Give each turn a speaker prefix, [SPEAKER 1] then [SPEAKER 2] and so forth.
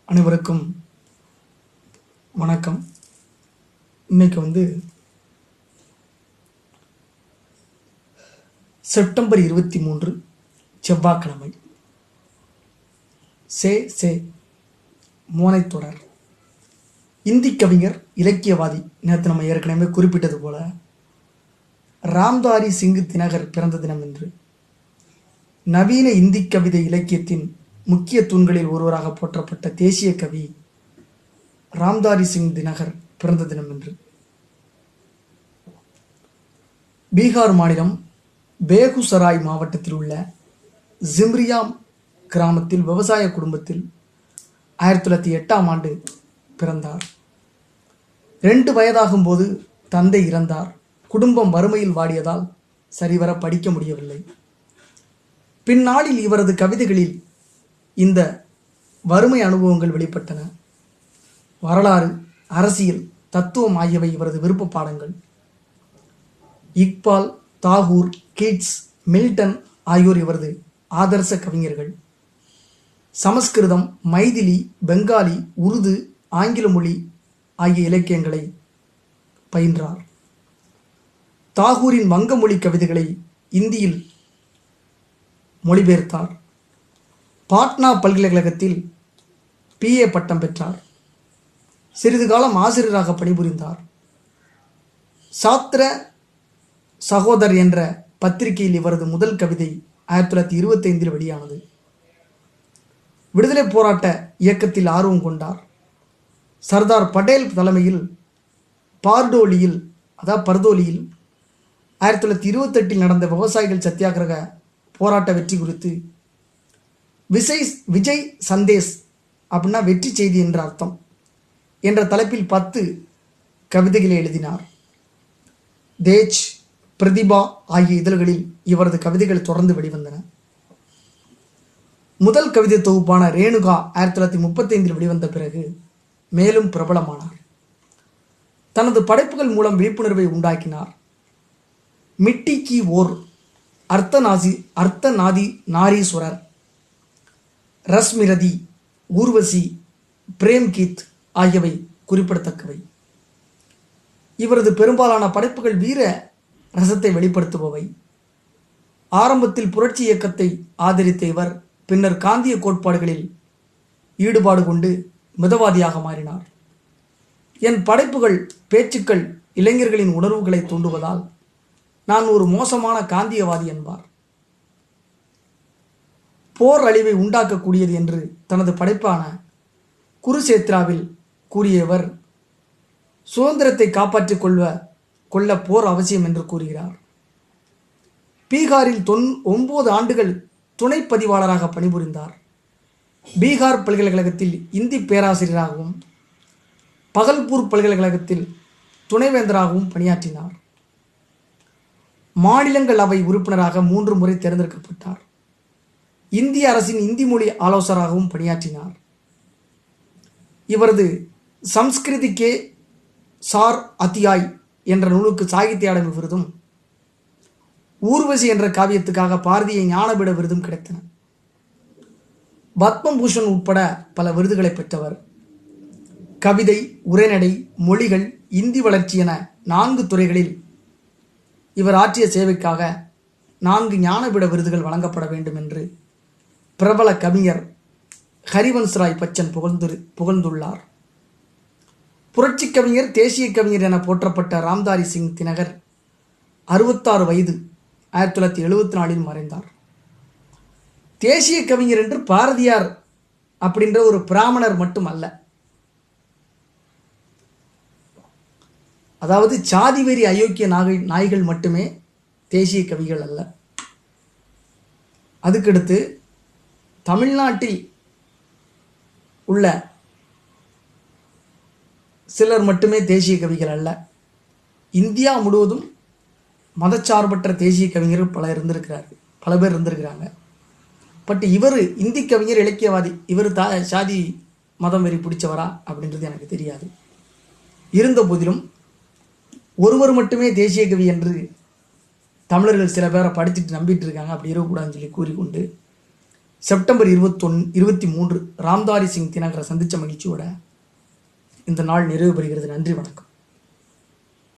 [SPEAKER 1] அனைவருக்கும் வணக்கம். இன்னைக்கு செப்டம்பர் 23 செவ்வாய்க்கிழமை. சே மோனைத்தொடர். இந்தி கவிஞர், இலக்கியவாதி. நேற்று நம்ம ஏற்கனவே குறிப்பிட்டது போல ராம்தாரி சிங் தினகர் பிறந்த தினம் என்று நவீன இந்தி கவிதை இலக்கியத்தின் முக்கிய தூண்களில் ஒருவராக போற்றப்பட்ட தேசிய கவி ராம்தாரி சிங் தினகர் பிறந்த தினம் என்று பீகார் மாநிலம் பேகுசராய் மாவட்டத்தில் உள்ள ஜிம்ரியா கிராமத்தில் விவசாய குடும்பத்தில் 1908ஆம் ஆண்டு பிறந்தார். 2 வயதாகும் போது தந்தை இறந்தார். குடும்பம் வறுமையில் வாடியதால் சரிவர படிக்க முடியவில்லை. பின்னாளில் இவரது கவிதைகளில் இந்த வறுமை அனுபவங்கள் வெளிப்பட்டன. வரலாறு, அரசியல், தத்துவம் ஆகியவை இவரது விருப்ப பாடங்கள். இக்பால், தாகூர், கீட்ஸ், மில்டன் ஆகியோர் இவரது ஆதர்ச கவிஞர்கள். சமஸ்கிருதம், மைதிலி, பெங்காலி, உருது, ஆங்கில மொழி ஆகிய இலக்கியங்களை பயின்றார். தாகூரின் வங்க மொழி கவிதைகளை இந்தியில் மொழிபெயர்த்தார். பாட்னா பல்கலைக்கழகத்தில் PA பட்டம் பெற்றார். சிறிது காலம் ஆசிரியராக பணிபுரிந்தார். சாத்திர சகோதர் என்ற பத்திரிகையில் இவரது முதல் கவிதை 1925 வெளியானது. விடுதலை போராட்ட இயக்கத்தில் ஆர்வம் கொண்டார். சர்தார் பட்டேல் தலைமையில் பர்தோலியில் 1928 நடந்த விவசாயிகள் சத்தியாகிரக போராட்ட வெற்றி குறித்து விஜய் சந்தேஷ் அப்படின்னா வெற்றி செய்தி என்ற அர்த்தம் என்ற தலைப்பில் 10 கவிதைகளை எழுதினார். தேஜ், பிரதிபா ஆகிய இதழ்களில் இவரது கவிதைகள் தொடர்ந்து வெளிவந்தன. முதல் கவிதை தொகுப்பான ரேணுகா 1935 வெளிவந்த பிறகு மேலும் பிரபலமானார். தனது படைப்புகள் மூலம் விழிப்புணர்வை உண்டாக்கினார். மிட்டி கி ஓர், அர்த்த நாரீஸ்வரர், ரஸ்மிரதி, ஊர்வசி, பிரேம்கீத் ஆகியவை குறிப்பிடத்தக்கவை. இவரது பெரும்பாலான படைப்புகள் வீர ரசத்தை வெளிப்படுத்துபவை. ஆரம்பத்தில் புரட்சி இயக்கத்தை ஆதரித்த இவர் பின்னர் காந்திய கோட்பாடுகளில் ஈடுபாடு கொண்டு மிதவாதியாக மாறினார். என் படைப்புகள், பேச்சுக்கள் இளைஞர்களின் உணர்வுகளை தூண்டுவதால் நான் ஒரு மோசமான காந்தியவாதி என்பார். போர் அழிவை உண்டாக்கக்கூடியது என்று தனது படைப்பான குருசேத்ராவில் கூறியவர் சுதந்திரத்தை காப்பாற்றிக் கொள்ள போர் அவசியம் என்று கூறுகிறார். பீகாரில் 9 ஆண்டுகள் துணை பதிவாளராக பணிபுரிந்தார். பீகார் பல்கலைக்கழகத்தில் இந்தி பேராசிரியராகவும் பகல்பூர் பல்கலைக்கழகத்தில் துணைவேந்தராகவும் பணியாற்றினார். மாநிலங்களவை உறுப்பினராக 3 முறை தேர்ந்தெடுக்கப்பட்டார். இந்திய அரசின் இந்தி மொழி ஆலோசகராகவும் பணியாற்றினார். இவரது சம்ஸ்கிருதி கே சார் அத்தியாய் என்ற நூலுக்கு சாகித்ய அகாடமி விருதும் ஊர்வசி என்ற காவியத்துக்காக பாரதிய ஞானபீட விருதும் கிடைத்தன. பத்மபூஷன் உட்பட பல விருதுகளை பெற்றவர். கவிதை, உரைநடை, மொழிகள், இந்தி வளர்ச்சி என 4 துறைகளில் இவர் ஆற்றிய சேவைக்காக 4 ஞானபீட விருதுகள் வழங்கப்பட வேண்டும் என்று பிரபல கவிஞர் ஹரிவன்ஸ்ராய் பச்சன் புகழ்ந்துள்ளார். புரட்சி கவிஞர், தேசிய கவிஞர் என போற்றப்பட்ட ராம்தாரி சிங் தினகர் 66 வயது 1974 மறைந்தார். தேசிய கவிஞர் என்று பாரதியார் அப்படின்ற ஒரு பிராமணர் மட்டும் அல்ல, அதாவது சாதிவெறி அயோக்கிய நாய்கள் மட்டுமே தேசிய கவிகள் அல்ல. அதுக்கடுத்து தமிழ்நாட்டில் உள்ள சிலர் மட்டுமே தேசிய கவிகள் அல்ல. இந்தியா முழுவதும் மதச்சார்பற்ற தேசிய கவிஞர்கள் பல பேர் இருந்திருக்கிறாங்க. பட் இவர் இந்தி கவிஞர், இலக்கியவாதி. இவர் சாதி மதம் வெறி பிடிச்சவரா அப்படின்றது எனக்கு தெரியாது. இருந்த போதிலும் ஒருவர் மட்டுமே தேசிய கவி என்று தமிழர்கள் சில பேரை படிச்சுட்டு நம்பிட்டு இருக்காங்க. அப்படி இருக்கக்கூடாதுன்னு சொல்லி கூறிக்கொண்டு செப்டம்பர் 23 ராம்தாரி சிங் தினகரை சந்தித்த மகிழ்ச்சியோட இந்த நாள் நிறைவு பெறுகிறது. நன்றி, வணக்கம்.